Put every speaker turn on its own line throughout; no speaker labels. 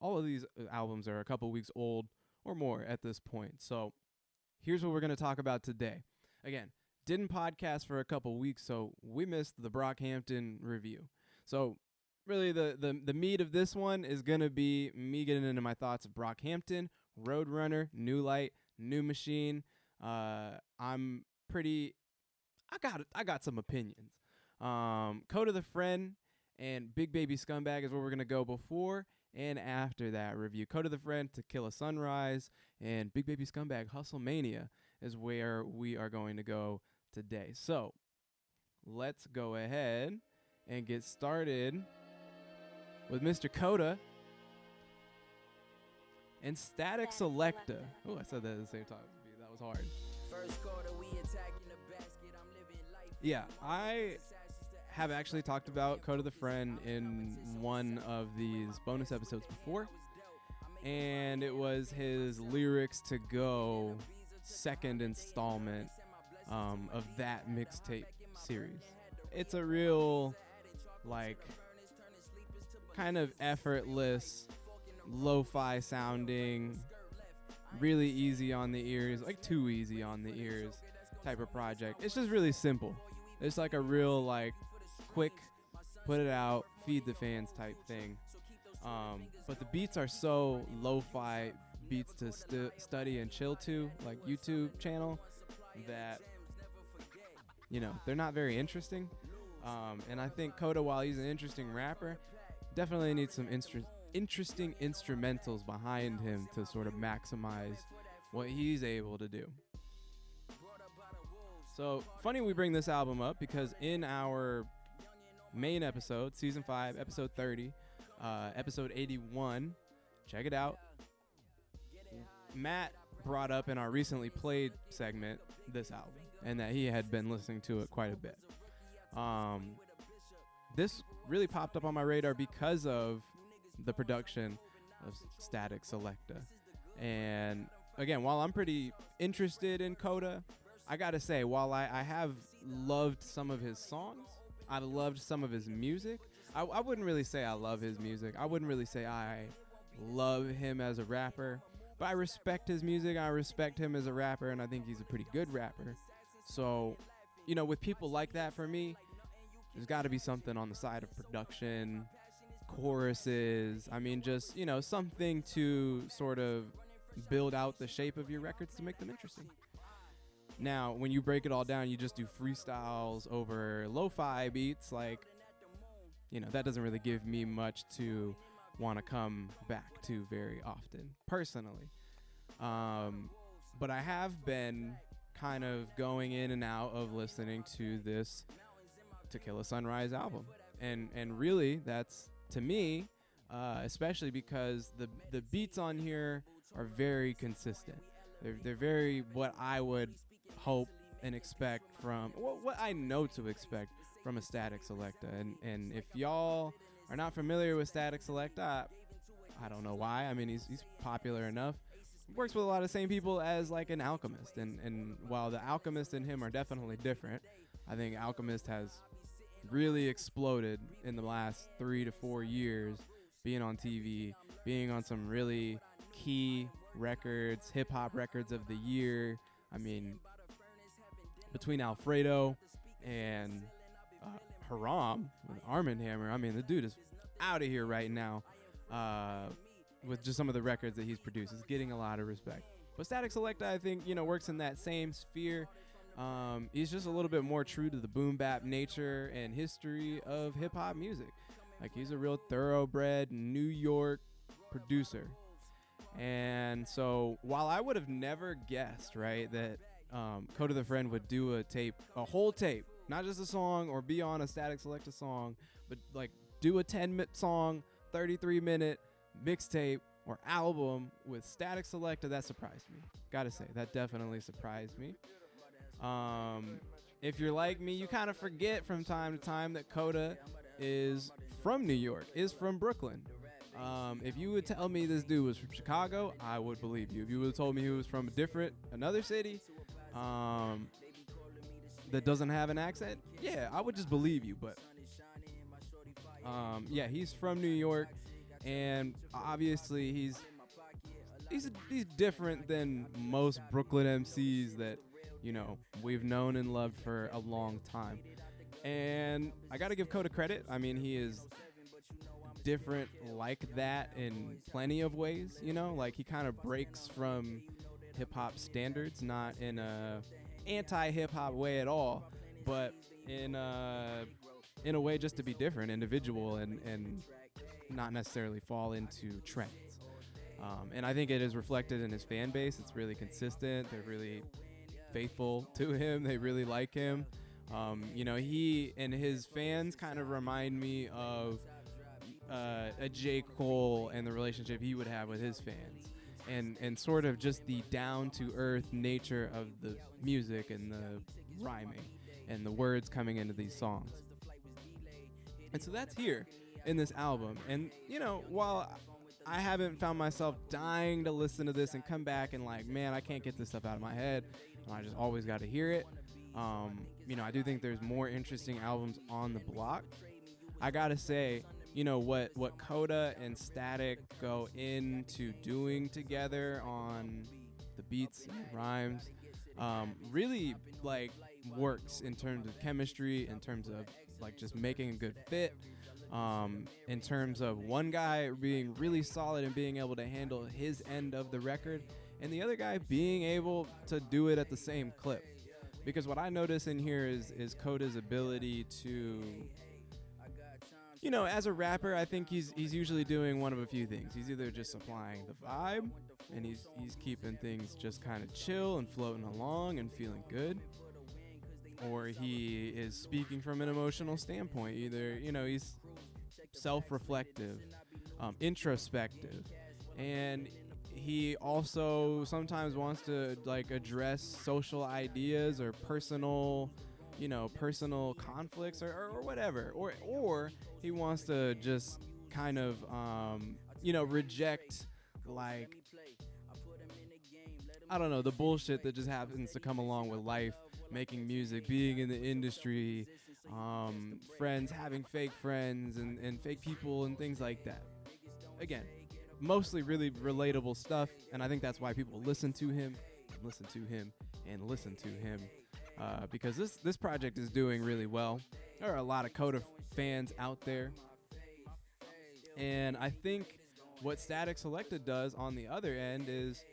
all of these albums are a couple weeks old or more at this point. So here's what we're going to talk about today. Again, didn't podcast for a couple weeks, so we missed the Brockhampton review. So really the meat of this one is going to be me getting into my thoughts of Brockhampton, Roadrunner, New Light, New Machine. I'm pretty I got some opinions. Kota the Friend and Big Baby Scumbag is where we're going to go before and after that review. Kota the Friend, To Kill a Sunrise, and Big Baby Scumbag, Hustle Mania is where we are going to go today. So let's go ahead and get started with Mr. Kota and Statik Selektah. Oh, I said that at the same time. That was hard. First quarter, we attacking the basket. I'm living life. Yeah, I have actually talked about Kota the Friend in one of these bonus episodes before, and it was his Lyrics to Go second installment of that mixtape series. It's a real, like, kind of effortless, lo-fi sounding, really easy on the ears, like too easy on the ears type of project. It's just really simple. It's like a real, like, quick, put it out, feed the fans type thing. But the beats are so lo-fi beats to study and chill to, like YouTube channel, that, you know, they're not very interesting. And I think Kota, while he's an interesting rapper, definitely needs some interesting instrumentals behind him to sort of maximize what he's able to do. So funny we bring this album up because in our main episode, season 5, episode 30, episode 81, check it out, Matt brought up in our recently played segment this album and that he had been listening to it quite a bit. This really popped up on my radar because of the production of Statik Selektah. And again, while I'm pretty interested in Kota, I gotta say, while I have loved some of his songs, I loved some of his music. I wouldn't really say I love his music. I wouldn't really say I love him as a rapper, but I respect his music. I respect him as a rapper, and I think he's a pretty good rapper. So, you know, with people like that, for me, there's got to be something on the side of production, choruses. I mean, just, you know, something to sort of build out the shape of your records to make them interesting. Now, when you break it all down, you just do freestyles over lo-fi beats. Like, you know, that doesn't really give me much to want to come back to very often, personally. But I have been kind of going in and out of listening to this To Kill a Sunrise album. And really, that's, to me, especially because the beats on here are very consistent. They're very what I would hope and expect from, what I know to expect from a Statik Selektah. And if y'all are not familiar with Statik Selektah, I don't know why. I mean, he's popular enough. Works with a lot of the same people as like an Alchemist. And while the Alchemist and him are definitely different, I think Alchemist has really exploded in the last 3 to 4 years, being on TV, being on some really key records, hip-hop records of the year. I mean, between Alfredo and Haram with Arm & Hammer, I mean, the dude is out of here right now with just some of the records that he's produced. He's getting a lot of respect. But Statik Selektah, I think, you know, works in that same sphere. He's just a little bit more true to the boom bap nature and history of hip-hop music. Like, he's a real thoroughbred New York producer. And so while I would have never guessed, right, that Kota the Friend would do a whole tape, not just a song or be on a Statik Selektah song, but like do a 10-minute song, 33-minute mixtape or album with Statik Selektah, that surprised me. Gotta say, that definitely surprised me. If you're like me, you kind of forget from time to time that Kota is from New York, is from Brooklyn. If you would tell me this dude was from Chicago, I would believe you. If you would have told me he was from another city that doesn't have an accent, yeah, I would just believe you. But yeah, he's from New York, And obviously he's different than most Brooklyn MCs that, you know, we've known and loved for a long time. And I got to give Kota credit. I mean, he is different like that in plenty of ways, you know? Like, he kind of breaks from hip-hop standards, not in a anti-hip-hop way at all, but in a way just to be different, individual, and not necessarily fall into trends. And I think it is reflected in his fan base. It's really consistent. They're really faithful to him. They really like him. You know, he and his fans kind of remind me of a J. Cole and the relationship he would have with his fans. And sort of just the down-to-earth nature of the music and the rhyming and the words coming into these songs. And so that's here in this album. And, you know, while I haven't found myself dying to listen to this and come back and like, man, I can't get this stuff out of my head, I just always got to hear it. You know, I do think there's more interesting albums on the block. I got to say, you know, what Kota and Statik go into doing together on the beats and the rhymes really, like, works in terms of chemistry, in terms of, like, just making a good fit, in terms of one guy being really solid and being able to handle his end of the record, and the other guy being able to do it at the same clip. Because what I notice in here is Kota's ability to, you know, as a rapper, I think he's usually doing one of a few things. He's either just supplying the vibe, and he's keeping things just kind of chill and floating along and feeling good, or he is speaking from an emotional standpoint. Either, you know, he's self-reflective, introspective, and he also sometimes wants to, like, address social ideas or personal conflicts or whatever, or he wants to just kind of you know, reject, like, I don't know, the bullshit that just happens to come along with life, making music, being in the industry, friends, having fake friends and fake people and things like that. Again, mostly really relatable stuff, and I think that's why people listen to him, because this project is doing really well. There are a lot of Kota fans out there, and I think what Statik Selektah does on the other end is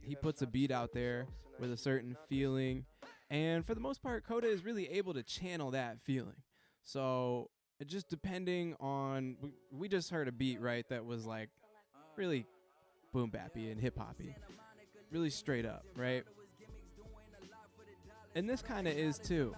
he puts a beat out there with a certain feeling, and for the most part, Kota is really able to channel that feeling. So just depending on, we just heard a beat, right, that was like really boom bappy and hip hoppy, really straight up, right? And this kind of is too,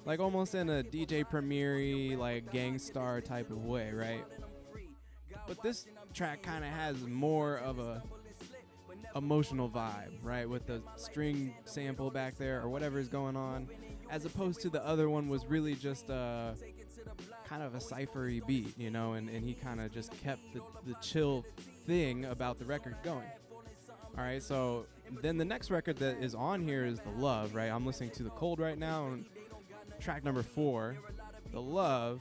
like almost in a DJ Premier-y, like Gangstar type of way, right? But this track kind of has more of a emotional vibe, right, with the string sample back there or whatever is going on, as opposed to the other one was really just kind of a ciphery beat, you know, and he kind of just kept the chill thing about the record going. All right, so then the next record that is on here is The Love, right? I'm listening to The Cold right now, and track number 4, The Love,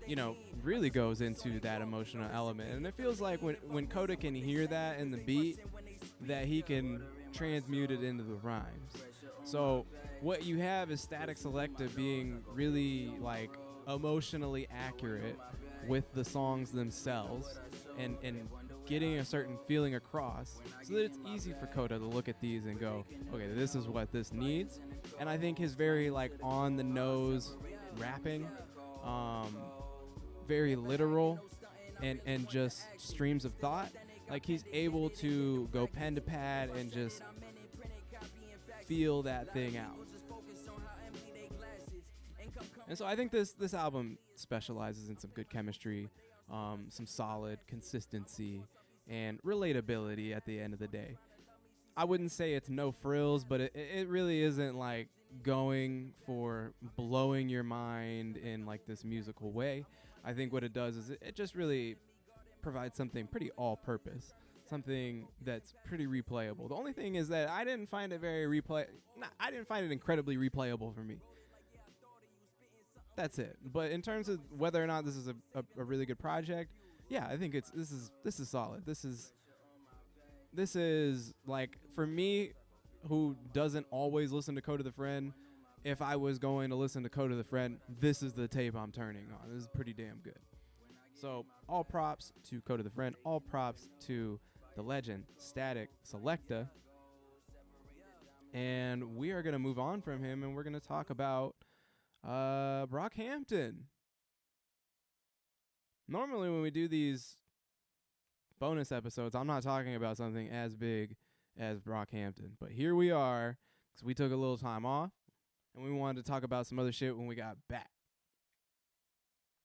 you know, really goes into that emotional element. And it feels like when Kota can hear that in the beat, that he can transmute it into the rhymes. So what you have is Statik Selektah being really, like, emotionally accurate with the songs themselves and getting a certain feeling across, so that it's easy for Kota to look at these and go, okay, this is what this needs. And I think his very, like, on the nose rapping, very literal and just streams of thought, like he's able to go pen to pad and just feel that thing out. And so I think this album specializes in some good chemistry, some solid consistency, and relatability at the end of the day. I wouldn't say it's no frills, but it really isn't, like, going for blowing your mind in, like, this musical way. I think what it does is it just really provides something pretty all-purpose, something that's pretty replayable. The only thing is that I didn't find it I didn't find it incredibly replayable for me. That's it. But in terms of whether or not this is a really good project, yeah, I think this is solid. This is like, for me, who doesn't always listen to Code of the Friend. If I was going to listen to Code of the Friend, this is the tape I'm turning on. This is pretty damn good. So all props to Code of the Friend. All props to the legend Statik Selektah. And we are going to move on from him, and we're going to talk about Brockhampton. Normally when we do these bonus episodes, I'm not talking about something as big as Brockhampton. But here we are, because we took a little time off, and we wanted to talk about some other shit when we got back.